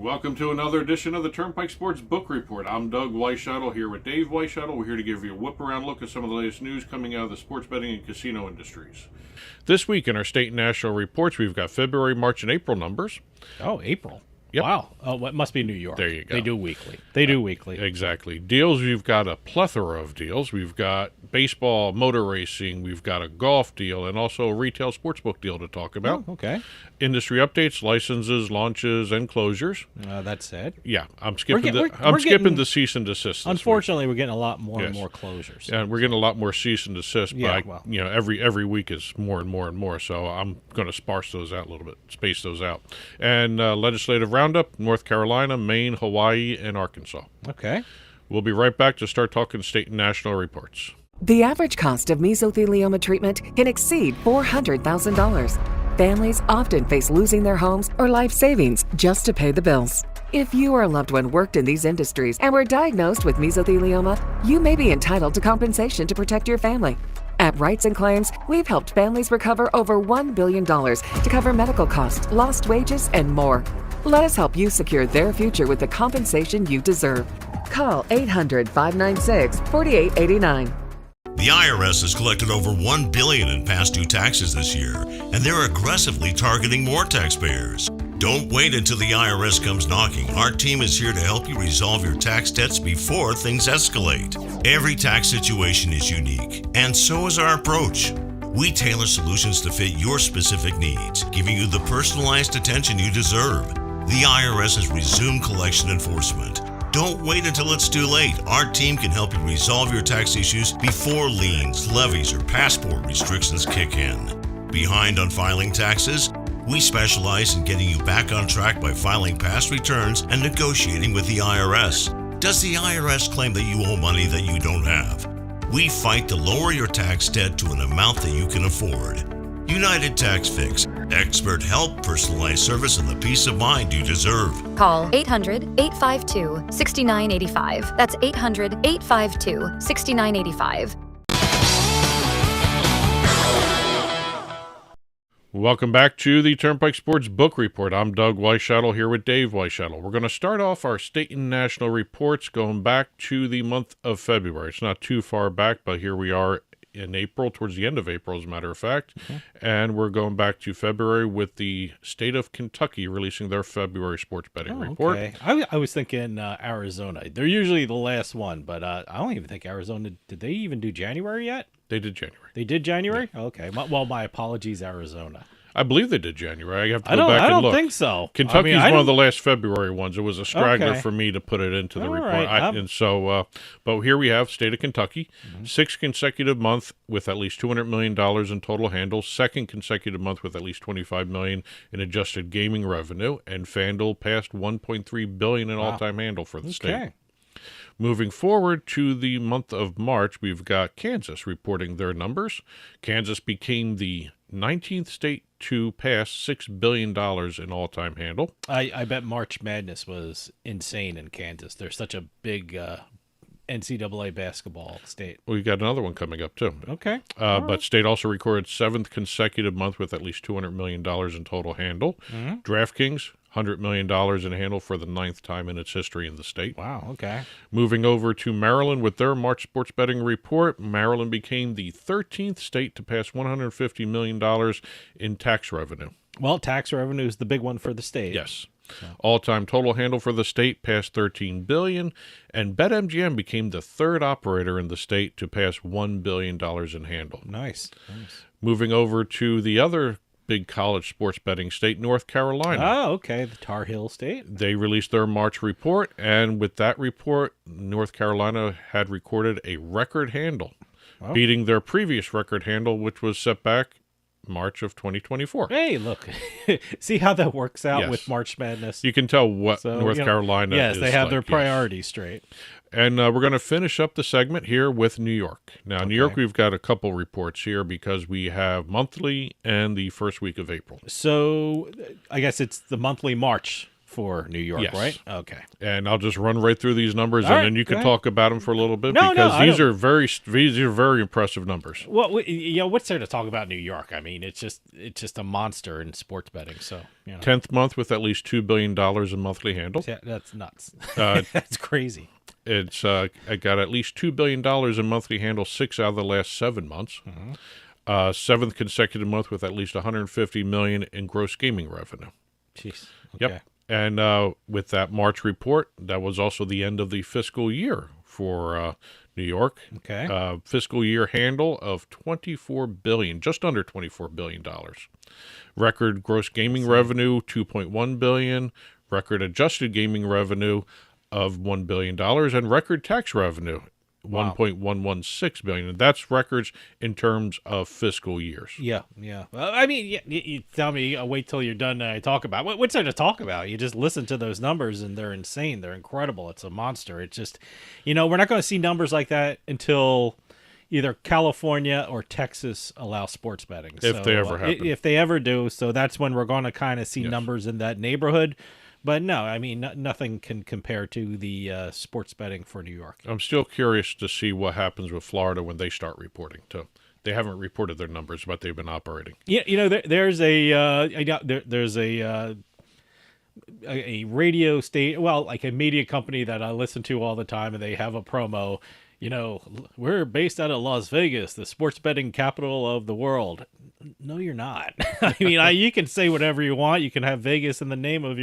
Welcome to another edition of the Turnpike Sports Book Report. I'm Doug Weischadle here with Dave Weischadle. We're here to give you a whip-around look at some of the latest news coming out of the sports betting and casino industries. This week in our state and national reports, we've got February, March, and April numbers. Oh, April. Yep. Wow. Oh, it must be New York. There you go. They do weekly. Exactly. Deals, we've got a plethora of deals. We've got baseball, motor racing, we've got a golf deal, and also a retail sportsbook deal to talk about. Oh, okay. Industry updates, licenses, launches, and closures. That's sad. Yeah, I'm skipping the cease and desist. Unfortunately, we're getting a lot more and more closures. Yeah, we're getting a lot more cease and desist. Yeah, every week is more and more and more. So I'm going to space those out a little bit. And legislative roundup: North Carolina, Maine, Hawaii, and Arkansas. Okay. We'll be right back to start talking state and national reports. The average cost of mesothelioma treatment can exceed $400,000. Families often face losing their homes or life savings just to pay the bills. If you or a loved one worked in these industries and were diagnosed with mesothelioma, you may be entitled to compensation to protect your family. At Rights and Claims, we've helped families recover over $1 billion to cover medical costs, lost wages, and more. Let us help you secure their future with the compensation you deserve. Call 800-596-4889. The IRS has collected over $1 billion in past due taxes this year, and they're aggressively targeting more taxpayers. Don't wait until the IRS comes knocking. Our team is here to help you resolve your tax debts before things escalate. Every tax situation is unique, and so is our approach. We tailor solutions to fit your specific needs, giving you the personalized attention you deserve. The IRS has resumed collection enforcement. Don't wait until it's too late. Our team can help you resolve your tax issues before liens, levies, or passport restrictions kick in. Behind on filing taxes? We specialize in getting you back on track by filing past returns and negotiating with the IRS. Does the IRS claim that you owe money that you don't have? We fight to lower your tax debt to an amount that you can afford. United Tax Fix. Expert help, personalized service, and the peace of mind you deserve. Call 800-852-6985. That's 800-852-6985. Welcome back to the Turnpike Sports Book Report. I'm Doug Weischadle here with Dave Weischadle. We're going to start off our state and national reports going back to the month of February. It's not too far back, but here we are in April, towards the end of April, as a matter of fact. And we're going back to February with the state of Kentucky releasing their February sports betting report. Okay. I was thinking Arizona. They're usually the last one, but I don't even think Arizona, did they even do January yet? They did January. They did January? Yeah. Okay. Well, my apologies, Arizona. I believe they did January. I have to go back and look. I don't think so. Kentucky's one of the last February ones. It was a straggler for me to put it into the report. Right. But here we have state of Kentucky, sixth consecutive month with at least $200 million in total handle, second consecutive month with at least $25 million in adjusted gaming revenue, and FanDuel passed $1.3 billion in all-time handle for the state. Moving forward to the month of March, we've got Kansas reporting their numbers. Kansas became the 19th state to pass $6 billion in all-time handle. I bet March Madness was insane in Kansas. They're such a big NCAA basketball state. We've got another one coming up, too. Okay. But state also recorded seventh consecutive month with at least $200 million in total handle. DraftKings, $100 million in handle for the ninth time in its history in the state. Wow, okay. Moving over to Maryland with their March sports betting report, Maryland became the 13th state to pass $150 million in tax revenue. Well, tax revenue is the big one for the state. Yes. All-time total handle for the state passed $13 billion, and BetMGM became the third operator in the state to pass $1 billion in handle. Nice. Moving over to the other big college sports betting state, North Carolina. Oh, okay, the Tar Heel State. They released their March report, and with that report, North Carolina had recorded a record handle, beating their previous record handle, which was set back March of 2024. Hey, look. See how that works out with March Madness? You can tell what North Carolina is. Yes, they have their priorities straight. And we're going to finish up the segment here with New York. Now, New York, we've got a couple reports here because we have monthly and the first week of April. So I guess it's the monthly March for New York, Yes. right? Okay. And I'll just run right through these numbers, All and right, then you go can ahead. talk about them for a little bit, No, because I these don't- are very impressive numbers. Well, what's there to talk about New York? I mean, it's just a monster in sports betting. So, 10th month with at least $2 billion in monthly handle. yeah, that's nuts. Uh, That's crazy. It's it got at least $2 billion in monthly handle 6 out of the last 7 months. Seventh consecutive month with at least $150 million in gross gaming revenue. Jeez. Yep. Okay. And with that March report, that was also the end of the fiscal year for New York. Okay. Fiscal year handle of $24 billion, just under $24 billion. Record gross gaming revenue, $2.1 billion. Record adjusted gaming revenue of $1 billion, and record tax revenue, $1.116 billion. And that's records in terms of fiscal years. Yeah. Well, I mean, you tell me, I'll wait till you're done and I talk about what's there to talk about? You just listen to those numbers and they're insane. They're incredible. It's a monster. It's just, we're not going to see numbers like that until either California or Texas allow sports betting. If they ever happen. If they ever do. So that's when we're going to kind of see numbers in that neighborhood. But no, I mean, nothing can compare to the sports betting for New York. I'm still curious to see what happens with Florida when they start reporting, too. They haven't reported their numbers, but they've been operating. Yeah, there's a radio state, well, like a media company that I listen to all the time, and they have a promo. We're based out of Las Vegas, the sports betting capital of the world. No, you're not. I mean, you can say whatever you want. You can have Vegas in the name of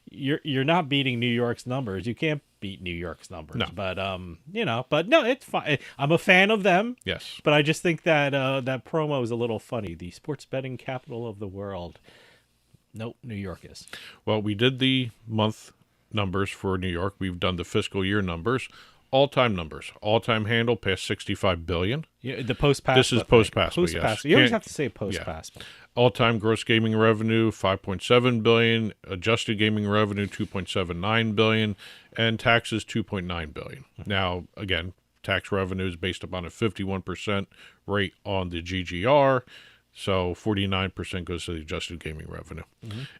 you're not beating New York's numbers. You can't beat New York's numbers. No. But but no, it's fine. I'm a fan of them. Yes. But I just think that that promo is a little funny. The sports betting capital of the world. Nope, New York is. Well, we did the month numbers for New York. We've done the fiscal year numbers. All-time numbers. All-time handle past $65 billion. Yeah, the post-pass. This is post-pass. Post-pass. Yes. You always Can't- have to say post-pass. Yeah. All-time gross gaming revenue, $5.7 billion. Adjusted gaming revenue, $2.79 billion. And taxes, $2.9 billion. Now, again, tax revenue is based upon a 51% rate on the GGR. So 49% goes to the adjusted gaming revenue.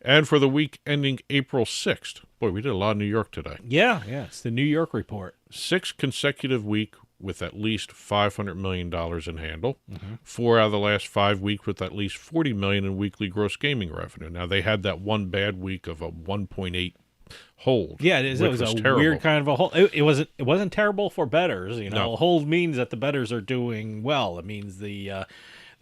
And for the week ending April 6th, boy, we did a lot of New York today. Yeah. It's the New York report. 6 consecutive week with at least $500 million in handle. 4 out of the last 5 weeks with at least $40 million in weekly gross gaming revenue. Now, they had that one bad week of a 1.8 hold. Yeah, it was a terrible. weird kind of a hold. It wasn't terrible for bettors. No. A hold means that the bettors are doing well. It means the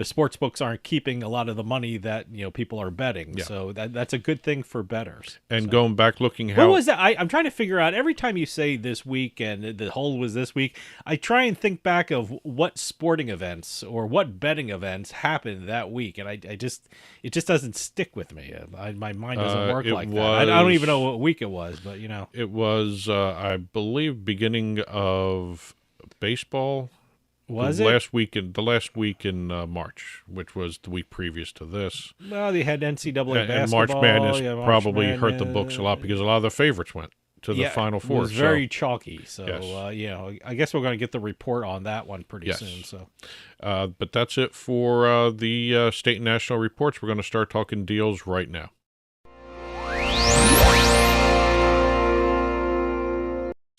sports books aren't keeping a lot of the money that people are betting. Yeah. So that's a good thing for bettors. And going back looking how What was that? I'm trying to figure out every time you say this week and the hold was this week, I try and think back of what sporting events or what betting events happened that week. And it just doesn't stick with me. My mind doesn't work it like that. I don't was- even know what week it was, but it was, I believe, beginning of baseball. Was the it? the last week in March, which was the week previous to this. Well, they had NCAA And basketball. March Madness March probably hurt the Madness. books a lot because a lot of the favorites went to the Final Four. It was very chalky. So, Yes. I guess we're going to get the report on that one pretty Yes. soon. So, But that's it for the state and national reports. We're going to start talking deals right now.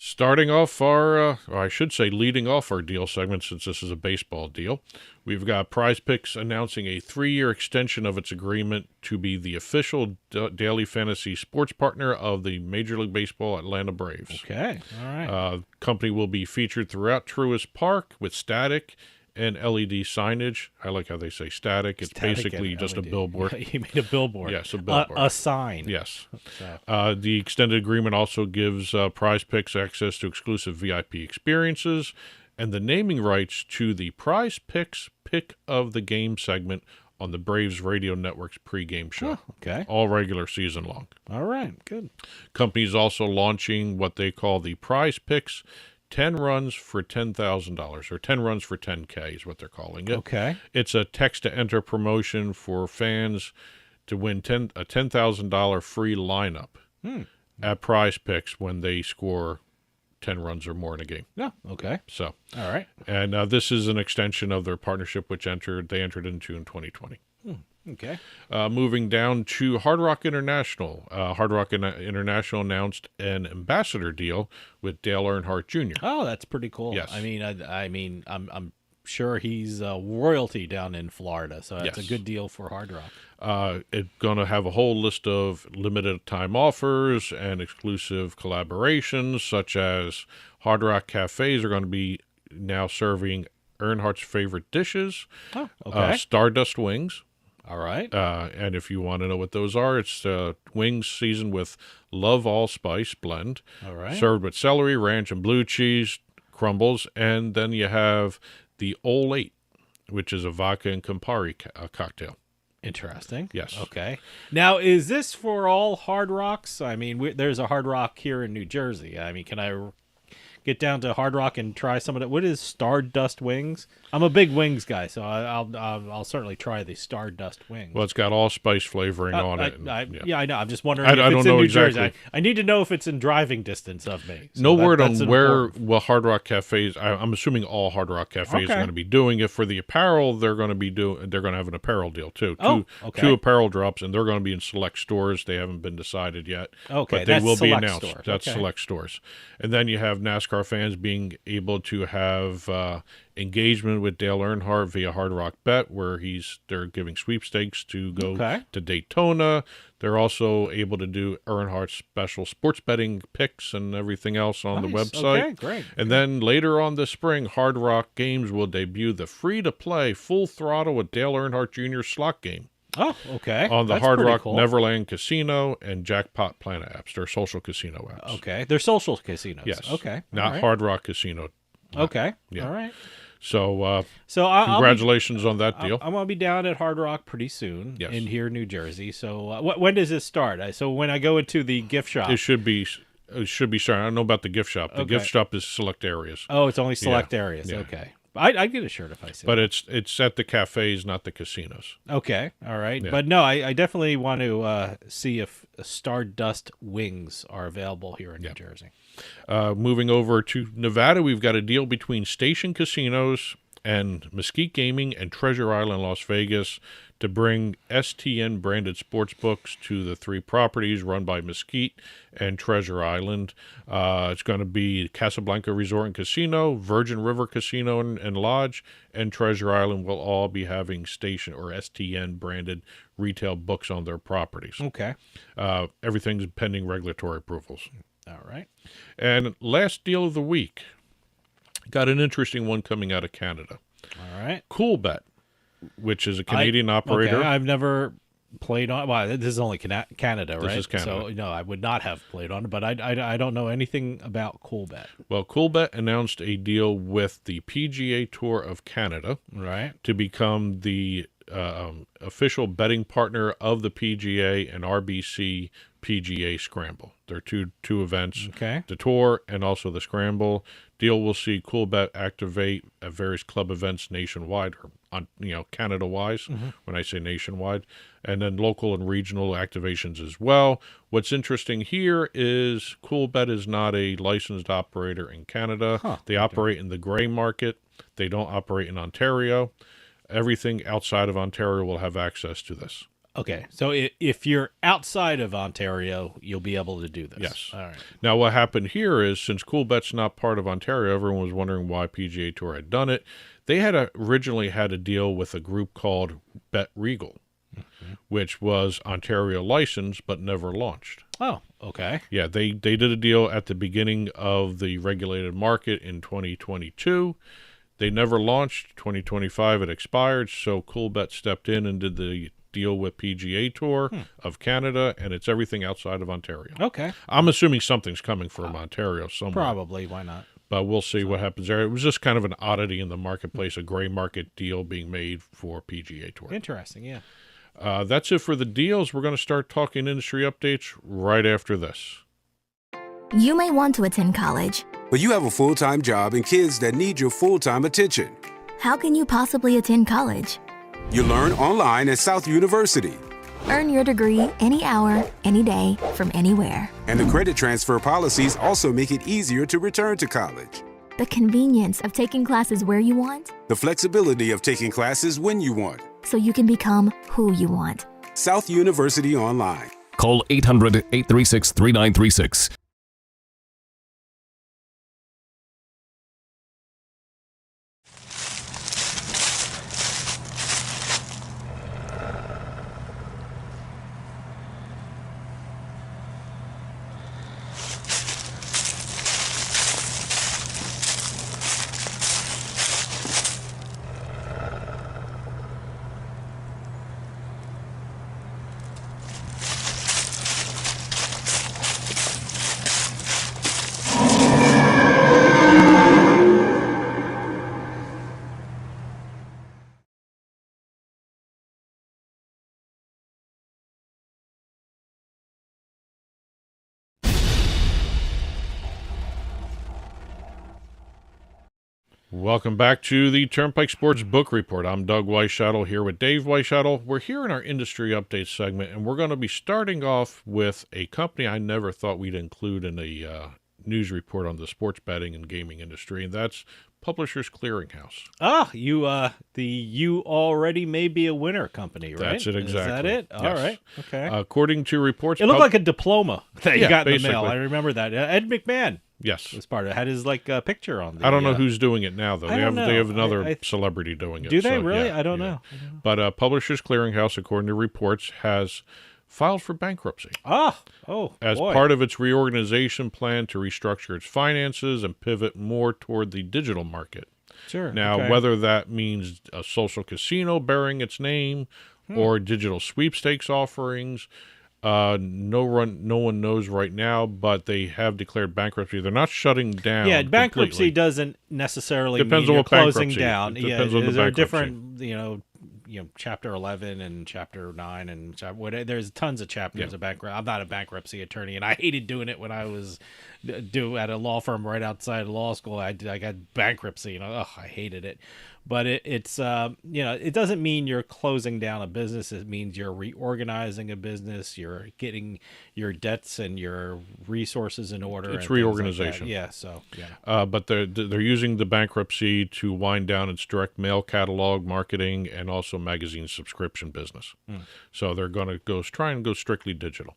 Starting off or I should say leading off our deal segment, since this is a baseball deal, we've got PrizePicks announcing a 3-year extension of its agreement to be the official daily fantasy sports partner of the Major League Baseball Atlanta Braves. okay. All right. Company will be featured throughout Truist Park with static and LED signage. I like how they say static. It's Static basically and just a LED. billboard. You made a billboard. Yes, a billboard. A sign. Yes. So, The extended agreement also gives PrizePicks access to exclusive VIP experiences and the naming rights to the PrizePicks Pick of the Game segment on the Braves Radio Network's pregame show. okay. All regular season long. All right. Good. Company's also launching what they call the PrizePicks 10 runs for $10,000, or 10 runs for $10K is what they're calling it. Okay. It's a text-to-enter promotion for fans to win a $10,000 free lineup at PrizePicks when they score 10 runs or more in a game. Yeah. Okay. So, All right. and this is an extension of their partnership, which they entered into in 2020. Okay. Moving down to Hard Rock International. Hard Rock International announced an ambassador deal with Dale Earnhardt Jr. Oh, that's pretty cool. Yes. I'm sure he's royalty down in Florida, so that's a good deal for Hard Rock. It's going to have a whole list of limited time offers and exclusive collaborations, such as Hard Rock cafes are going to be now serving Earnhardt's favorite dishes. Oh, okay. Stardust wings. All right. And if you want to know what those are, it's wings seasoned with Love Allspice blend. All right. Served with celery, ranch, and blue cheese crumbles. And then you have the Ole 8, which is a vodka and Campari cocktail. Interesting. Yes. Okay. Now, is this for all Hard Rocks? I mean, there's a Hard Rock here in New Jersey. I mean, can I get down to Hard Rock and try some of that? What is Stardust wings? I'm a big wings guy, so I'll certainly try the Stardust wings. Well, it's got allspice flavoring on it. Yeah, I know. I'm just wondering I if don't it's know in New exactly. Jersey. I need to know if it's in driving distance of me. So No word that's on where important. Hard Rock cafes. I'm assuming all Hard Rock cafes Okay. are going to be doing it. For the apparel, they're going to have an apparel deal too. Two apparel drops, and they're going to be in select stores. They haven't been decided yet. Okay, but they that's will be select announced. stores. That's Okay. select stores, and then you have NASCAR fans being able to have engagement with Dale Earnhardt via Hard Rock Bet, where they're giving sweepstakes to go to Daytona. They're also able to do Earnhardt's special sports betting picks and everything else on the website. Okay, great. And then later on this spring, Hard Rock Games will debut the free-to-play Full Throttle with Dale Earnhardt Jr. slot game. Oh, okay. On the That's Hard pretty Rock cool. Neverland Casino and Jackpot Planet apps. They're social casino apps. Okay, they're social casinos. Yes. Okay. Not all right. Hard Rock Casino. Okay. Yeah. All right. So, Congratulations on that deal. I'm gonna be down at Hard Rock pretty soon in here, New Jersey. So, when does this start? So when I go into the gift shop, It should be starting. I don't know about the gift shop. The gift shop is select areas. Oh, it's only select areas. Yeah. Okay. I'd get a shirt if I see But it. it's at the cafes, not the casinos. Okay. All right. Yeah. But no, I definitely want to see if Stardust wings are available here in New Jersey. Moving over to Nevada, we've got a deal between Station Casinos and Mesquite Gaming and Treasure Island, Las Vegas, to bring STN-branded sportsbooks to the three properties run by Mesquite and Treasure Island. It's going to be Casablanca Resort and Casino, Virgin River Casino and Lodge, and Treasure Island will all be having Station or STN-branded retail books on their properties. Okay. Everything's pending regulatory approvals. All right. And last deal of the week, got an interesting one coming out of Canada. All right. CoolBet, which is a Canadian operator. Okay, I've never played on. Well, this is only Canada, right? This is Canada. So no, I would not have played on it. But I don't know anything about CoolBet. Well, CoolBet announced a deal with the PGA Tour of Canada, Right. to become the official betting partner of the PGA and RBC PGA Scramble. They're two events, Okay. the Tour and also the Scramble. Deal will see CoolBet activate at various club events nationwide, or on Canada-wise. When I say nationwide, and then local and regional activations as well. What's interesting here is CoolBet is not a licensed operator in Canada. They operate in the gray market. They don't operate in Ontario. Everything outside of Ontario will have access to this. Okay. So if you're outside of Ontario, you'll be able to do this. Yes. All right. Now, what happened here is, since CoolBet's not part of Ontario, everyone was wondering why PGA Tour had done it. They had originally had a deal with a group called Bet Regal, which was Ontario licensed but never launched. Oh, okay. Yeah, they did a deal at the beginning of the regulated market in 2022. They never launched. 2025 it expired, so CoolBet stepped in and did the deal with PGA Tour of Canada, and it's everything outside of Ontario. Okay. I'm assuming something's coming from Ontario somewhere. Probably. Why not? But we'll see what happens there. It was just kind of an oddity in the marketplace, a gray market deal being made for PGA Tour. Interesting. Yeah. That's it for the deals. We're going to start talking industry updates right after this. You may want to attend college. But you have a full-time job and kids that need your full-time attention. How can you possibly attend college? You learn online at South University. Earn your degree any hour, any day, from anywhere. And the credit transfer policies also make it easier to return to college. The convenience of taking classes where you want. The flexibility of taking classes when you want. so you can become who you want. South University Online. Call 800-836-3936. Welcome back to the Turnpike Sports Book Report. I'm Doug Weischadle here with Dave Weischadle. We're here in our industry update segment, and we're going to be starting off with a company I never thought we'd include in a news report on the sports betting and gaming industry, and that's Publishers Clearinghouse. You already may be a winner company, right? That's it, exactly. Is that it? Yes. All right. Okay. According to reports... It looked like a diploma that you got in the basically. mail. I remember that. Ed McMahon Yes. was part of it. Had his picture on the... I don't know who's doing it now, though. I They don't have know. another celebrity doing it. Do they so, really? yeah, I don't yeah. know. But Publishers Clearinghouse, according to reports, has filed for bankruptcy as boy. part of its reorganization plan to restructure its finances and pivot more toward the digital market. Sure. Now, okay. whether that means a social casino bearing its name or digital sweepstakes offerings, no one knows right now, but they have declared bankruptcy. They're not shutting down. Yeah, bankruptcy completely. doesn't necessarily Depends mean on you're what closing bankruptcy. down. It depends on the is there bankruptcy. different, Chapter 11 and Chapter 9 and there's tons of chapters of bankruptcy. I'm not a bankruptcy attorney, and I hated doing it when I was at a law firm right outside of law school. I got bankruptcy, I hated it. But it doesn't mean you're closing down a business. It means you're reorganizing a business. You're getting your debts and your resources in order. It's and reorganization. things like that. Yeah. So yeah. But they're using the bankruptcy to wind down its direct mail catalog marketing and also magazine subscription business. So they're going to try and go strictly digital.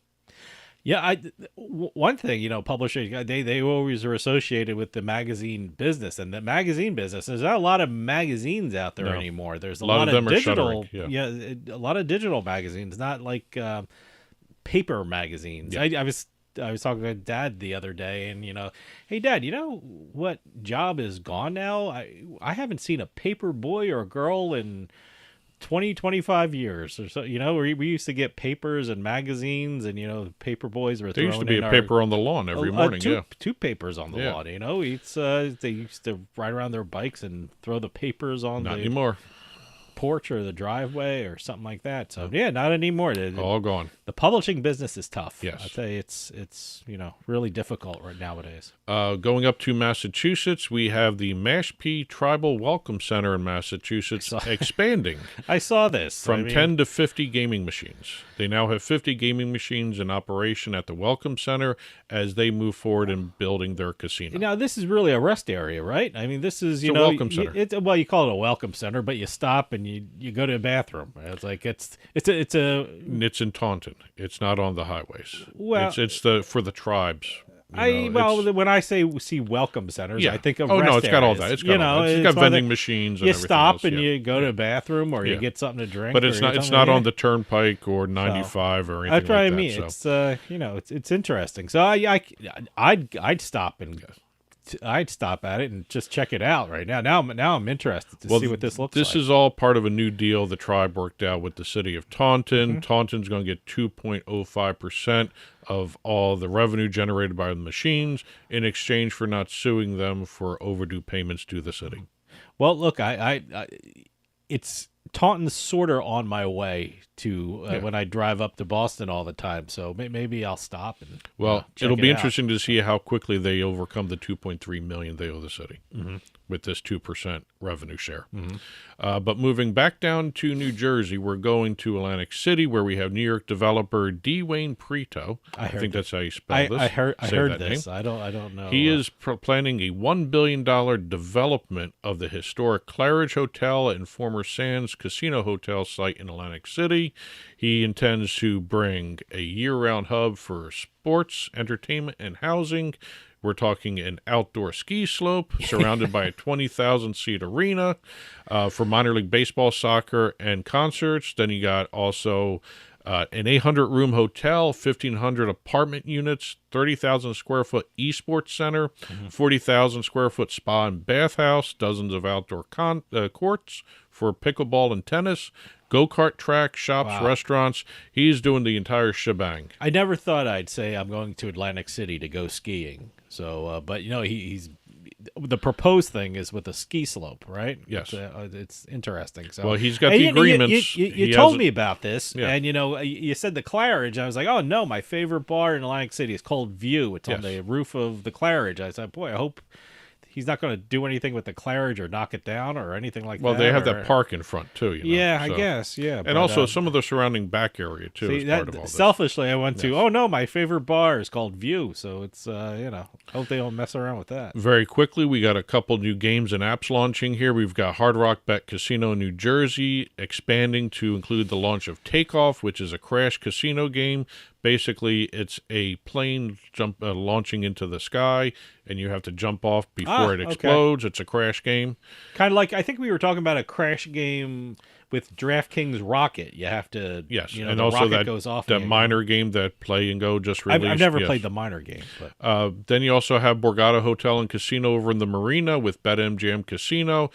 Yeah, one thing, publishers, they always are associated with the magazine business, and the magazine business, there's not a lot of magazines out there anymore. There's a lot of them digital, are shuttering, a lot of digital magazines, not like paper magazines. Yeah. I was talking to Dad the other day, and hey Dad, what job is gone now? I haven't seen a paper boy or girl in 20-25 years or so. We used to get papers and magazines, and paper boys were There used to be a paper on the lawn every morning. Two papers on the lawn. They used to ride around their bikes and throw the papers on Not the anymore. porch or the driveway or something like that. So yeah, not anymore. All gone. The publishing business is tough. Yes. I tell you, it's really difficult right nowadays. Going up to Massachusetts, we have the Mashpee Tribal Welcome Center in Massachusetts expanding I saw this from 10 to 50 gaming machines. They now have 50 gaming machines in operation at the Welcome Center as they move forward in building their casino. Now, this is really a rest area, right? I mean, this is, a welcome center. You call it a welcome center, but you stop and you go to a bathroom. It's like it's in Taunton. It's not on the highways. Well, it's for the tribes. When I see welcome centers, I think of rest rest it's got all areas. that. It's got all that. It's got vending machines. And you everything stop else. and you go to a bathroom or you get something to drink. But it's not. It's not on the Turnpike or 95 or anything that's what like I mean. that. It's it's interesting. So I'd stop and. I'd stop at it and just check it out right now. Now I'm interested to see what this looks like. This is all part of a new deal the tribe worked out with the city of Taunton. Taunton's going to get 2.05% of all the revenue generated by the machines in exchange for not suing them for overdue payments to the city. Well, look, it's Taunton's sort of on my way to when I drive up to Boston all the time. So maybe I'll stop and it'll be interesting to see how quickly they overcome the $2.3 million they owe the city with this 2% revenue share. But moving back down to New Jersey, we're going to Atlantic City, where we have New York developer D. Wayne Preto. I think that's how you spell this. I heard this. Name. I don't know. He is planning a $1 billion development of the historic Claridge Hotel and former Sands proposed casino hotel site in Atlantic City. He intends to bring a year-round hub for sports, entertainment, and housing. We're talking an outdoor ski slope surrounded by a 20,000-seat arena for minor league baseball, soccer, and concerts. Then you got also an 800-room hotel, 1,500 apartment units, 30,000-square-foot esports center, 40,000-square-foot spa and bathhouse, dozens of outdoor courts for pickleball and tennis, go-kart track, shops, restaurants. He's doing the entire shebang. I never thought I'd say I'm going to Atlantic City to go skiing. So, but he's the proposed thing is with a ski slope, right? Yes, it's interesting. So, well, he's got the agreements. You told me about this, and you said the Claridge. I was like, oh no, my favorite bar in Atlantic City is called View. It's on the roof of the Claridge. I said, boy, I hope he's not going to do anything with the Claridge or knock it down or anything like that. Well, they have that park in front too. I guess, yeah. And also some of the surrounding back area too is part of all this. Selfishly, I went to, oh no, my favorite bar is called View, so it's hope they don't mess around with that. Very quickly, we got a couple new games and apps launching here. We've got Hard Rock Bet Casino in New Jersey expanding to include the launch of Takeoff, which is a crash casino game. Basically, it's a plane launching into the sky, and you have to jump off before it explodes. It's a crash game. Kind of like, I think we were talking about a crash game with DraftKings Rocket. You have to, and also that goes off that minor game that Play and Go just released. I've never played the minor game. But. Then you also have Borgata Hotel and Casino over in the Marina with BetMGM Casino.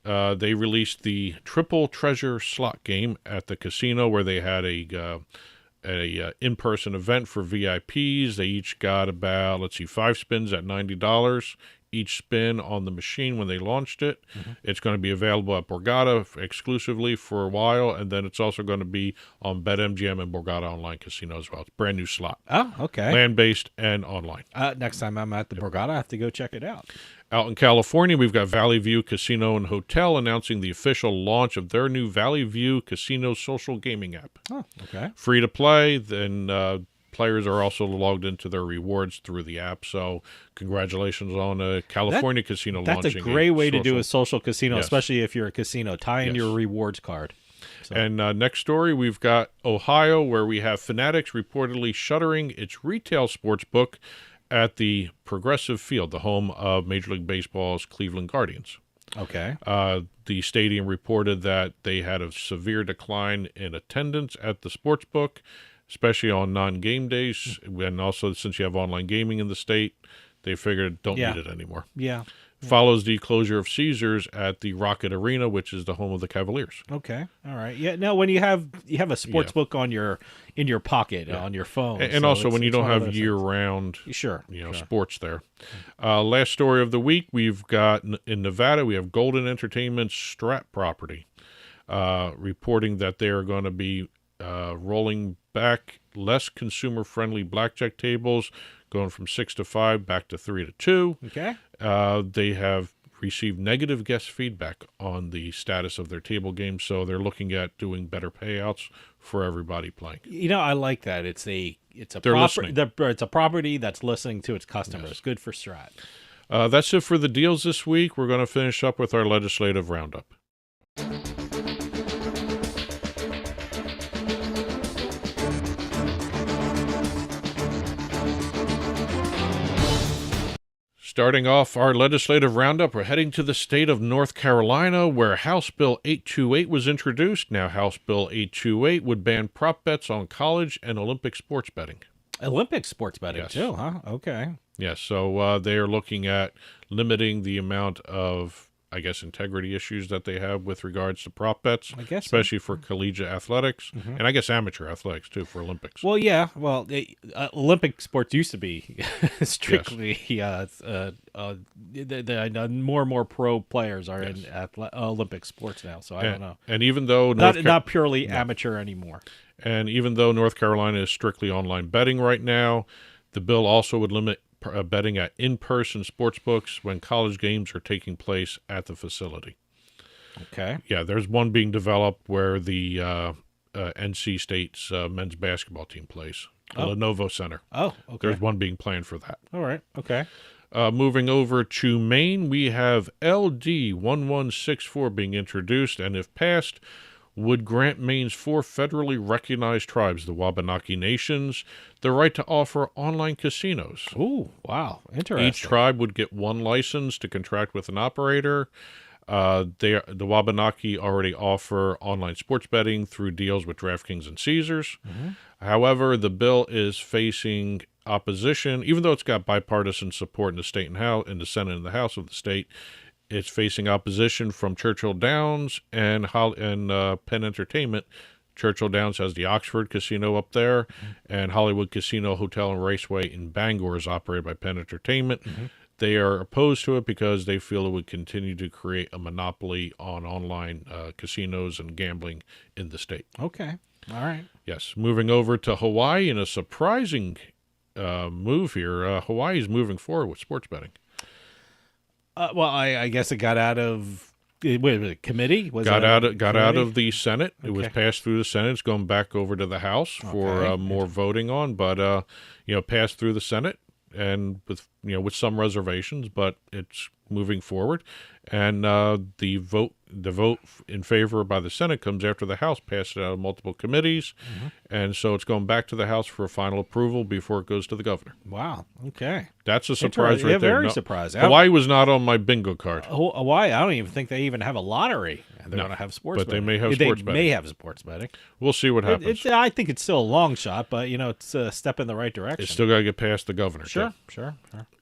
They released the Triple Treasure slot game at the casino where they had a in-person event for VIPs. They each got about, 5 spins at $90 each spin on the machine when they launched it. It's going to be available at Borgata exclusively for a while, and then it's also going to be on BetMGM and Borgata Online Casino as well. It's a brand new slot. Oh, okay. Land-based and online. Next time I'm at the Borgata, I have to go check it out. Out in California, we've got Valley View Casino and Hotel announcing the official launch of their new Valley View Casino social gaming app. Oh, okay. Free to play, then players are also logged into their rewards through the app. So congratulations on California casino launching. That's a great way to do a social casino, especially if you're a casino. Tie in your rewards card. So. And next story, we've got Ohio, where we have Fanatics reportedly shuttering its retail sports book at the Progressive Field, the home of Major League Baseball's Cleveland Guardians. Okay. The stadium reported that they had a severe decline in attendance at the sports book, especially on non-game days. And also, since you have online gaming in the state, they figured don't need it anymore. Yeah. Follows the closure of Caesars at the Rocket Arena, which is the home of the Cavaliers. Okay, all right, yeah. Now, when you have a sports book in your pocket on your phone, and so also when you don't have year-round, sports there. Last story of the week, we've got in Nevada, we have Golden Entertainment's Strat property, reporting that they are going to be rolling back less consumer-friendly blackjack tables, going from 6 to 5 back to 3 to 2. Okay. They have received negative guest feedback on the status of their table games, so they're looking at doing better payouts for everybody playing. I like that. It's a property that's listening to its customers. Yes. Good for Strat. That's it for the deals this week. We're going to finish up with our legislative roundup. Starting off our legislative roundup, we're heading to the state of North Carolina, where House Bill 828 was introduced. Now, House Bill 828 would ban prop bets on college and Olympic sports betting. Olympic sports betting too, huh? Okay. Yes, so they are looking at limiting the amount of, integrity issues that they have with regards to prop bets, especially for collegiate athletics, and I guess amateur athletics too for Olympics. Well, yeah. Well, Olympic sports used to be strictly more and more pro players are in Olympic sports now. So I don't know. And even though not purely amateur anymore. And even though North Carolina is strictly online betting right now, the bill also would limit betting at in-person sports books when college games are taking place at the facility. Okay. Yeah, there's one being developed where the NC State's men's basketball team plays, the Lenovo Center. Oh, okay. There's one being planned for that. All right, okay. Moving over to Maine, we have LD1164 being introduced, and if passed, would grant Maine's 4 federally recognized tribes, the Wabanaki Nations, the right to offer online casinos. Ooh, wow. Interesting. Each tribe would get 1 license to contract with an operator. The Wabanaki already offer online sports betting through deals with DraftKings and Caesars. However, the bill is facing opposition, even though it's got bipartisan support in the state and House, in the Senate and the House of the state. It's facing opposition from Churchill Downs and Penn Entertainment. Churchill Downs has the Oxford Casino up there, and Hollywood Casino, Hotel, and Raceway in Bangor is operated by Penn Entertainment. They are opposed to it because they feel it would continue to create a monopoly on online casinos and gambling in the state. Okay. All right. Yes. Moving over to Hawaii in a surprising move here. Hawaii is moving forward with sports betting. Well, I guess it got out of committee. Got out of the Senate. Okay. It was passed through the Senate. It's going back over to the House for more voting on, but passed through the Senate and with some reservations, but it's moving forward. And the vote in favor by the Senate comes after the House passed it out of multiple committees, and so it's going back to the House for final approval before it goes to the governor. Wow. Okay. That's a surprise right there. Very surprising. Hawaii was not on my bingo card. Hawaii, I don't even think they even have a lottery. They're going to have sports but betting. They may have sports betting. They may have sports betting. We'll see what happens. I think it's still a long shot, but, it's a step in the right direction. It's still got to get past the governor. Sure.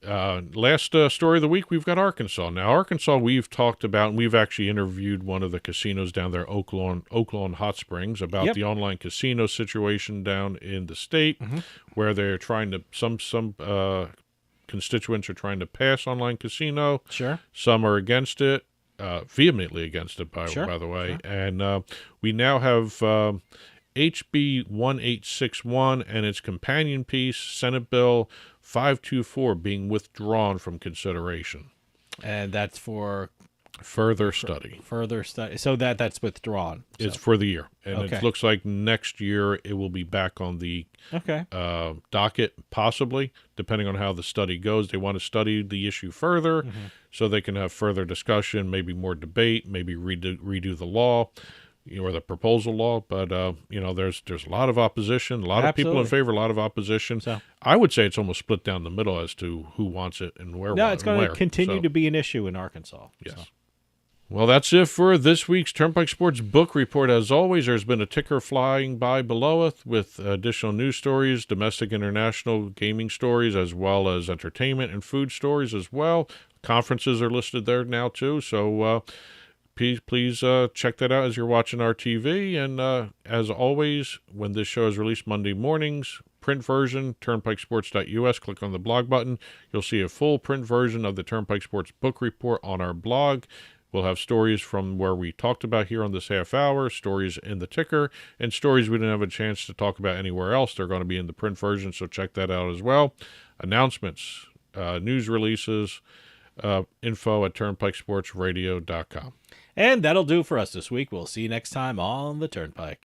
Last story of the week, we've got Arkansas. Now, Arkansas, we've talked about, and we've actually interviewed one of the casinos down there, Oaklawn Hot Springs, about the online casino situation down in the state, where they're trying to, some constituents are trying to pass online casino. Sure. Some are against it. Vehemently against it, by the way. Sure. And we now have HB 1861 and its companion piece, Senate Bill 524, being withdrawn from consideration. And that's for further study. So that's withdrawn. It's for the year. And it looks like next year it will be back on the docket, possibly, depending on how the study goes. They want to study the issue further so they can have further discussion, maybe more debate, maybe redo the law or the proposal law. But, there's a lot of opposition, a lot of people in favor, a lot of opposition. So I would say it's almost split down the middle as to who wants it and where. No, it's going to continue to be an issue in Arkansas. Yes. So. Well, that's it for this week's Turnpike Sports Book Report. As always, there's been a ticker flying by below us with additional news stories, domestic, international gaming stories, as well as entertainment and food stories as well. Conferences are listed there now, too. So please check that out as you're watching our TV. And as always, when this show is released Monday mornings, print version, turnpikesports.us, click on the blog button. You'll see a full print version of the Turnpike Sports Book Report on our blog. We'll have stories from where we talked about here on this half hour, stories in the ticker, and stories we didn't have a chance to talk about anywhere else. They're going to be in the print version, so check that out as well. Announcements, news releases, info at turnpikesportsradio.com. And that'll do for us this week. We'll see you next time on the Turnpike.